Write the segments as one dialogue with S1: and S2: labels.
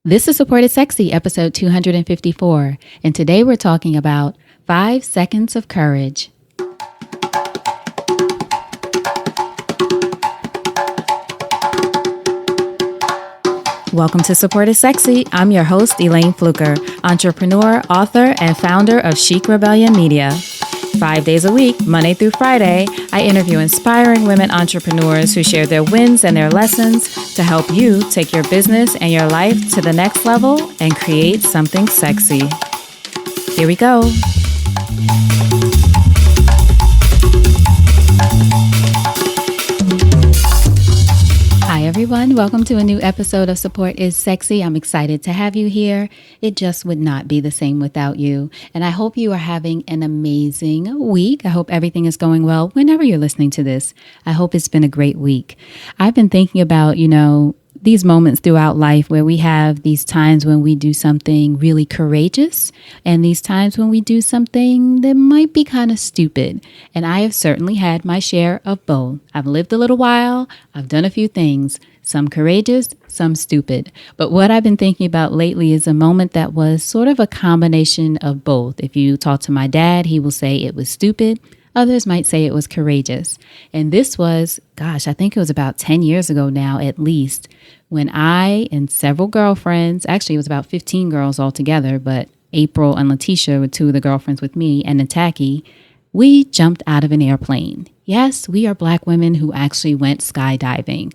S1: This is Support is Sexy, episode 254, and today we're talking about 5 seconds of courage. Welcome to Support is Sexy. I'm your host, Elayne Fluker, entrepreneur, author, and founder of Chic Rebellion Media. 5 days a week, Monday through Friday, I interview inspiring women entrepreneurs who share their wins and their lessons to help you take your business and your life to the next level and create something sexy. Here we go. Hi everyone, welcome to a new episode of Support is Sexy. I'm excited to have you here. It just would not be the same without you. And I hope you are having an amazing week. I hope everything is going well whenever you're listening to this. I hope it's been a great week. I've been thinking about, these moments throughout life where we have these times when we do something really courageous and these times when we do something that might be kind of stupid. And I have certainly had my share of both. I've lived a little while. I've done a few things, some courageous, some stupid. But what I've been thinking about lately is a moment that was sort of a combination of both. If you talk to my dad, he will say it was stupid. Others might say it was courageous. And this was, I think it was about 10 years ago now, at least, when I and several girlfriends, actually it was about 15 girls altogether, but April and Letitia were two of the girlfriends with me, and Nataki, we jumped out of an airplane. Yes, we are Black women who actually went skydiving.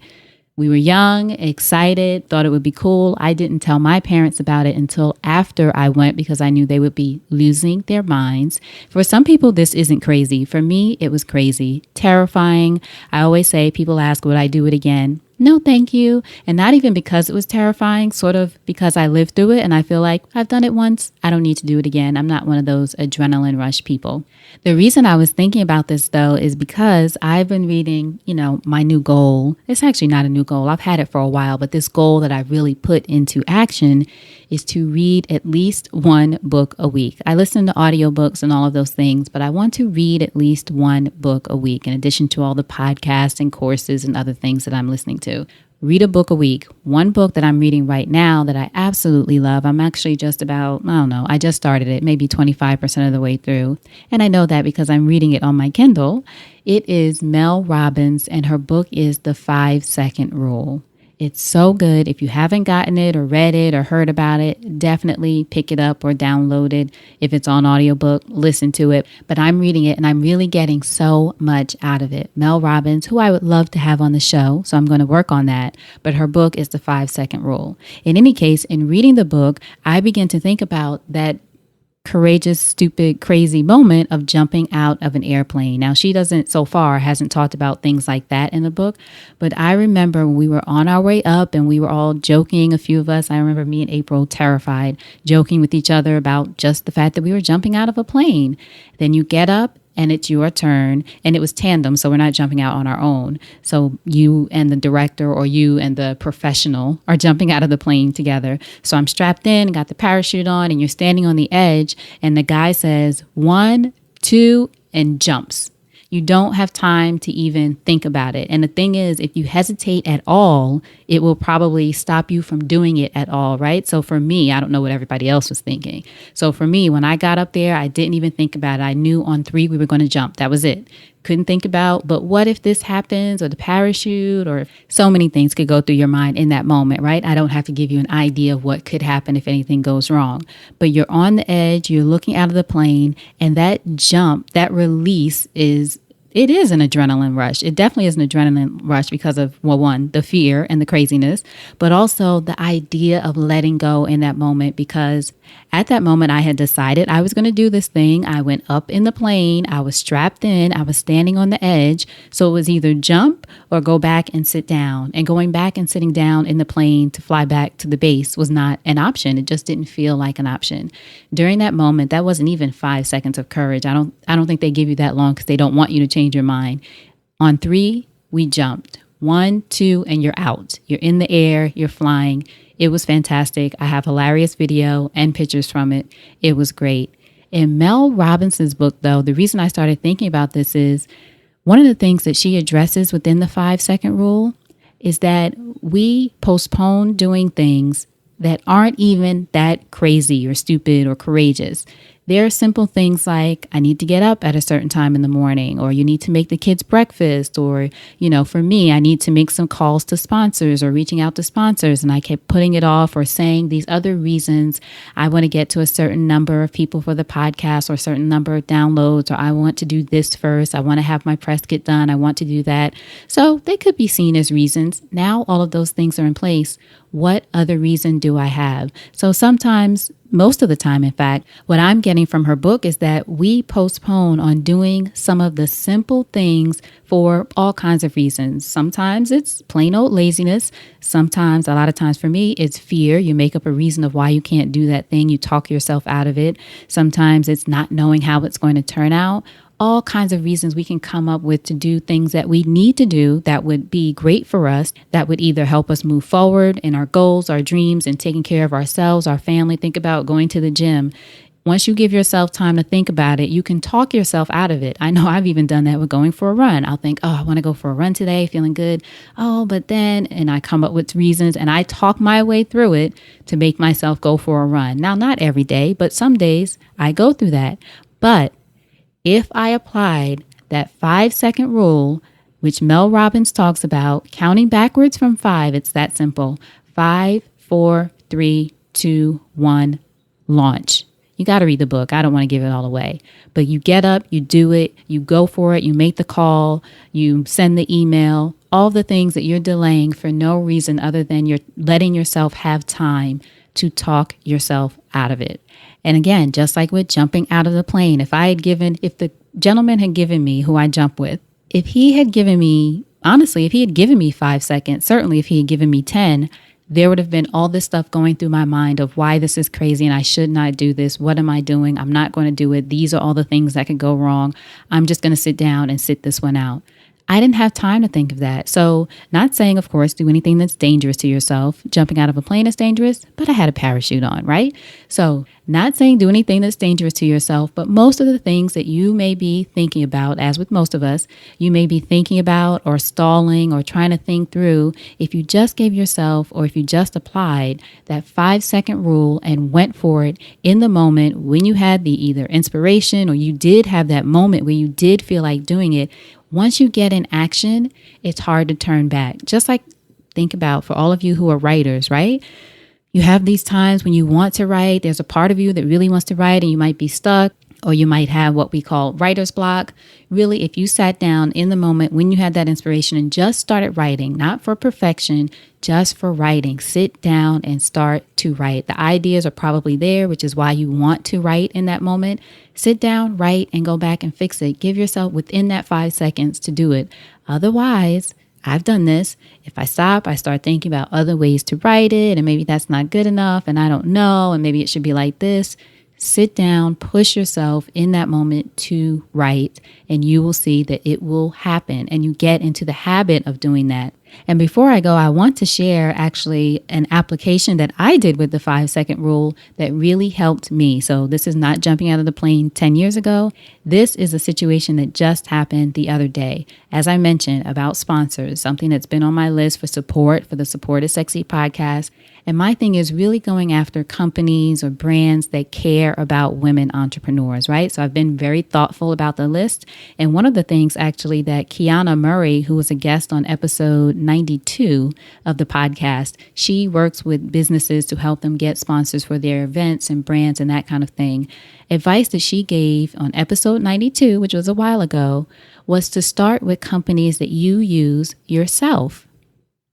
S1: We were young, excited, thought it would be cool. I didn't tell my parents about it until after I went because I knew they would be losing their minds. For some people, this isn't crazy. For me, it was crazy, terrifying. I always say, people ask, would I do it again? No, thank you. And not even because it was terrifying, sort of because I lived through it and I feel like I've done it once. I don't need to do it again. I'm not one of those adrenaline rush people. The reason I was thinking about this, though, is because I've been reading, my new goal. It's actually not a new goal. I've had it for a while, but this goal that I really put into action is to read at least one book a week. I listen to audiobooks and all of those things, but I want to read at least one book a week, in addition to all the podcasts and courses and other things that I'm listening to. Read a book a week. One book that I'm reading right now that I absolutely love. I'm actually just about, I just started it, maybe 25% of the way through. And I know that because I'm reading it on my Kindle. It is Mel Robbins, and her book is The 5 Second Rule. It's so good. If you haven't gotten it or read it or heard about it, definitely pick it up or download it. If it's on audiobook, listen to it. But I'm reading it and I'm really getting so much out of it. Mel Robbins, who I would love to have on the show, so I'm going to work on that. But her book is The 5 Second Rule. In any case, in reading the book, I begin to think about that courageous, stupid, crazy moment of jumping out of an airplane. Now, she hasn't talked about things like that in the book, but I remember when we were on our way up and we were all joking, a few of us, I remember me and April terrified, joking with each other about just the fact that we were jumping out of a plane. Then you get up and it's your turn, and it was tandem, so we're not jumping out on our own. So you and the director or you and the professional are jumping out of the plane together. So I'm strapped in, got the parachute on, and you're standing on the edge, and the guy says 1, 2, and jumps. You don't have time to even think about it. And the thing is, if you hesitate at all, it will probably stop you from doing it at all, right? So for me, I don't know what everybody else was thinking. So for me, when I got up there, I didn't even think about it. I knew on 3 we were going to jump. That was it. Couldn't think about, but what if this happens, or the parachute, or so many things could go through your mind in that moment, right? I don't have to give you an idea of what could happen if anything goes wrong, but you're on the edge, you're looking out of the plane, and that jump, that release it is an adrenaline rush. It definitely is an adrenaline rush because of, one, the fear and the craziness, but also the idea of letting go in that moment, because at that moment I had decided I was going to do this thing. I went up in the plane. I was strapped in. I was standing on the edge. So it was either jump or go back and sit down. And going back and sitting down in the plane to fly back to the base was not an option. It just didn't feel like an option. During that moment, that wasn't even 5 seconds of courage. I don't think they give you that long because they don't want you to change your mind. On 3, we jumped. 1, 2, and you're out. You're in the air. You're flying. It was fantastic. I have hilarious video and pictures from it. It was great. In Mel Robins's book, though, the reason I started thinking about this is one of the things that she addresses within the 5 second rule is that we postpone doing things that aren't even that crazy or stupid or courageous. There are simple things like I need to get up at a certain time in the morning, or you need to make the kids breakfast, or, for me, I need to make some calls to sponsors or reaching out to sponsors. And I kept putting it off or saying these other reasons. I want to get to a certain number of people for the podcast or a certain number of downloads, or I want to do this first. I want to have my press get done. I want to do that. So they could be seen as reasons. Now all of those things are in place. What other reason do I have? So sometimes, most of the time, in fact, what I'm getting from her book is that we postpone on doing some of the simple things for all kinds of reasons. Sometimes it's plain old laziness. Sometimes, a lot of times for me, it's fear. You make up a reason of why you can't do that thing. You talk yourself out of it. Sometimes it's not knowing how it's going to turn out. All kinds of reasons we can come up with to do things that we need to do that would be great for us, that would either help us move forward in our goals, our dreams, and taking care of ourselves, our family. Think about going to the gym. Once you give yourself time to think about it, you can talk yourself out of it. I know I've even done that with going for a run. I'll think, I want to go for a run today, feeling good. But then, and I come up with reasons and I talk my way through it to make myself go for a run. Now, not every day, but some days I go through that. But if I applied that 5-second rule, which Mel Robbins talks about, counting backwards from 5, it's that simple. 5, 4, 3, 2, 1, launch. You got to read the book. I don't want to give it all away. But you get up, you do it, you go for it, you make the call, you send the email, all the things that you're delaying for no reason other than you're letting yourself have time to talk yourself out of it. And again, just like with jumping out of the plane, if the gentleman had given me, who I jump with, if he had given me 5 seconds, certainly if he had given me 10, there would have been all this stuff going through my mind of why this is crazy and I should not do this. What am I doing? I'm not going to do it. These are all the things that could go wrong. I'm just going to sit down and sit this one out. I didn't have time to think of that. So not saying, of course, do anything that's dangerous to yourself. Jumping out of a plane is dangerous, but I had a parachute on, right? So not saying do anything that's dangerous to yourself, but most of the things that you may be thinking about, as with most of us, you may be thinking about or stalling or trying to think through. If you just gave yourself, or if you just applied that 5-second rule and went for it in the moment when you had the either inspiration or you did have that moment where you did feel like doing it, once you get in action, it's hard to turn back. Just like think about for all of you who are writers, right? You have these times when you want to write. There's a part of you that really wants to write and you might be stuck, or you might have what we call writer's block. Really, if you sat down in the moment when you had that inspiration and just started writing, not for perfection, just for writing, sit down and start to write. The ideas are probably there, which is why you want to write in that moment. Sit down, write, and go back and fix it. Give yourself within that 5 seconds to do it. Otherwise, I've done this. If I stop, I start thinking about other ways to write it, and maybe that's not good enough, and I don't know, and maybe it should be like this. Sit down, push yourself in that moment to write, and you will see that it will happen, and you get into the habit of doing that. And before I go, I want to share actually an application that I did with the 5-second rule that really helped me. So this is not jumping out of the plane 10 years ago. This is a situation that just happened the other day. As I mentioned about sponsors, something that's been on my list for support for the Support is Sexy podcast. And my thing is really going after companies or brands that care about women entrepreneurs, right? So I've been very thoughtful about the list. And one of the things actually that Kiana Murray, who was a guest on episode 92 of the podcast, she works with businesses to help them get sponsors for their events and brands and that kind of thing. Advice that she gave on episode 92, which was a while ago, was to start with companies that you use yourself.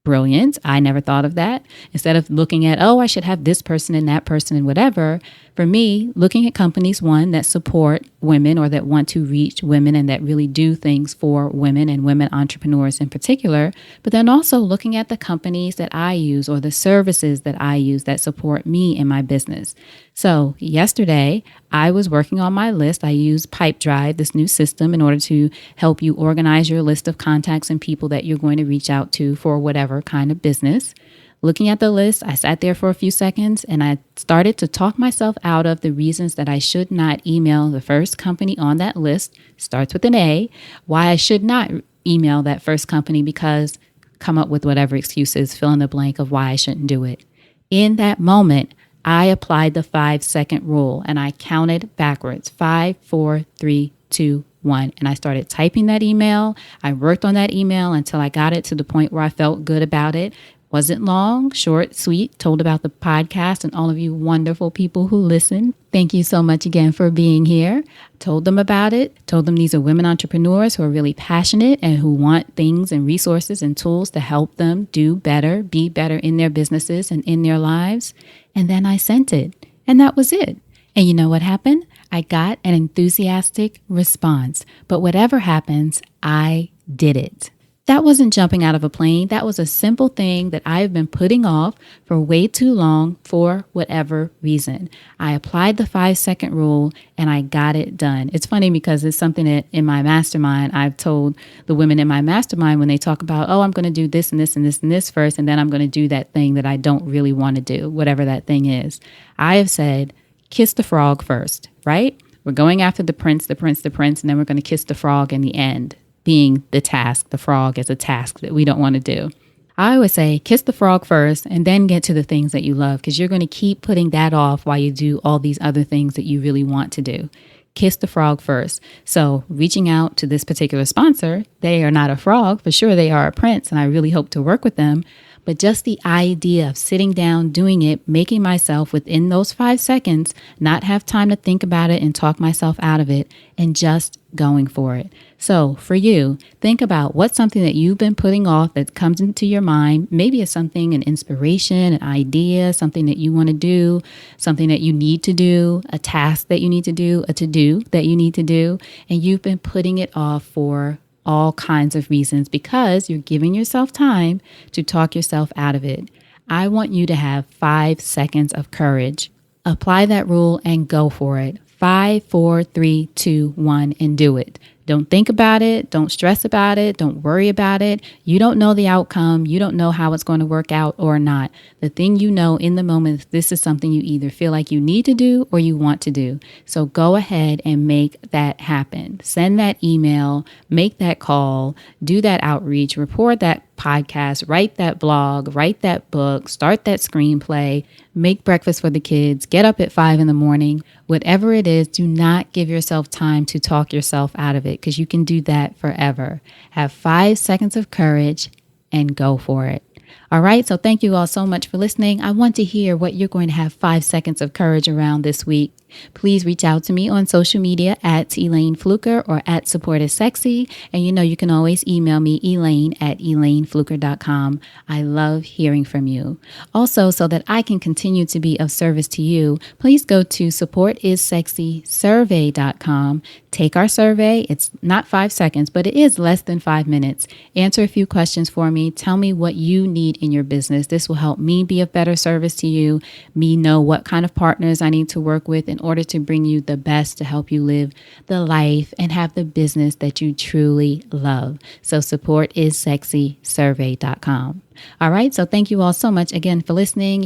S1: Brilliant. I never thought of that. Instead of looking at, I should have this person and that person and whatever. For me, looking at companies, one, that support women or that want to reach women and that really do things for women and women entrepreneurs in particular, but then also looking at the companies that I use or the services that I use that support me in my business. So yesterday, I was working on my list. I use Pipedrive, this new system, in order to help you organize your list of contacts and people that you're going to reach out to for whatever kind of business. Looking at the list, I sat there for a few seconds and I started to talk myself out of the reasons that I should not email the first company on that list, starts with an A, why I should not email that first company, because come up with whatever excuses, fill in the blank of why I shouldn't do it. In that moment, I applied the 5-second rule and I counted backwards, 5, 4, 3, 2, 1. And I started typing that email. I worked on that email until I got it to the point where I felt good about it. Wasn't long, short, sweet, told about the podcast and all of you wonderful people who listen. Thank you so much again for being here. Told them about it, told them these are women entrepreneurs who are really passionate and who want things and resources and tools to help them do better, be better in their businesses and in their lives. And then I sent it. And that was it. And you know what happened? I got an enthusiastic response. But whatever happens, I did it. That wasn't jumping out of a plane. That was a simple thing that I have been putting off for way too long for whatever reason. I applied the 5-second rule and I got it done. It's funny because it's something that in my mastermind, I've told the women in my mastermind when they talk about, oh, I'm going to do this and this and this and this first, and then I'm going to do that thing that I don't really want to do, whatever that thing is. I have said, kiss the frog first, right? We're going after the prince, and then we're going to kiss the frog in the end. Being the task, the frog as a task that we don't want to do. I always say kiss the frog first and then get to the things that you love, because you're going to keep putting that off while you do all these other things that you really want to do. Kiss the frog first. So reaching out to this particular sponsor, they are not a frog, for sure they are a prince, and I really hope to work with them. But just the idea of sitting down, doing it, making myself within those 5 seconds, not have time to think about it and talk myself out of it, and just going for it. So for you, think about what's something that you've been putting off that comes into your mind. Maybe it's something, an inspiration, an idea, something that you want to do, something that you need to do, a task that you need to do, a to-do that you need to do, and you've been putting it off for all kinds of reasons because you're giving yourself time to talk yourself out of it. I want you to have 5 seconds of courage. Apply that rule and go for it. 5, 4, 3, 2, 1, and do it. Don't think about it. Don't stress about it. Don't worry about it. You don't know the outcome. You don't know how it's going to work out or not. The thing you know in the moment, this is something you either feel like you need to do or you want to do. So go ahead and make that happen. Send that email, make that call, do that outreach, record that podcast, write that blog, write that book, start that screenplay, make breakfast for the kids, get up at 5 in the morning. Whatever it is, do not give yourself time to talk yourself out of it, because you can do that forever. Have 5 seconds of courage and go for it. All right. So thank you all so much for listening. I want to hear what you're going to have 5 seconds of courage around this week. Please reach out to me on social media at Elayne Fluker or at Support is Sexy. And you can always email me, Elayne at elaynefluker.com. I love hearing from you. Also, so that I can continue to be of service to you, please go to supportissexysurvey.com. Take our survey. It's not 5 seconds, but it is less than 5 minutes. Answer a few questions for me. Tell me what you need in your business. This will help me be of better service to you, me know what kind of partners I need to work with in order to bring you the best to help you live the life and have the business that you truly love. So supportissexysurvey.com. All right. So thank you all so much again for listening.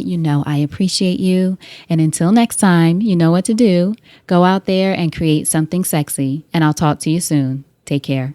S1: I appreciate you. And until next time, you know what to do. Go out there and create something sexy, and I'll talk to you soon. Take care.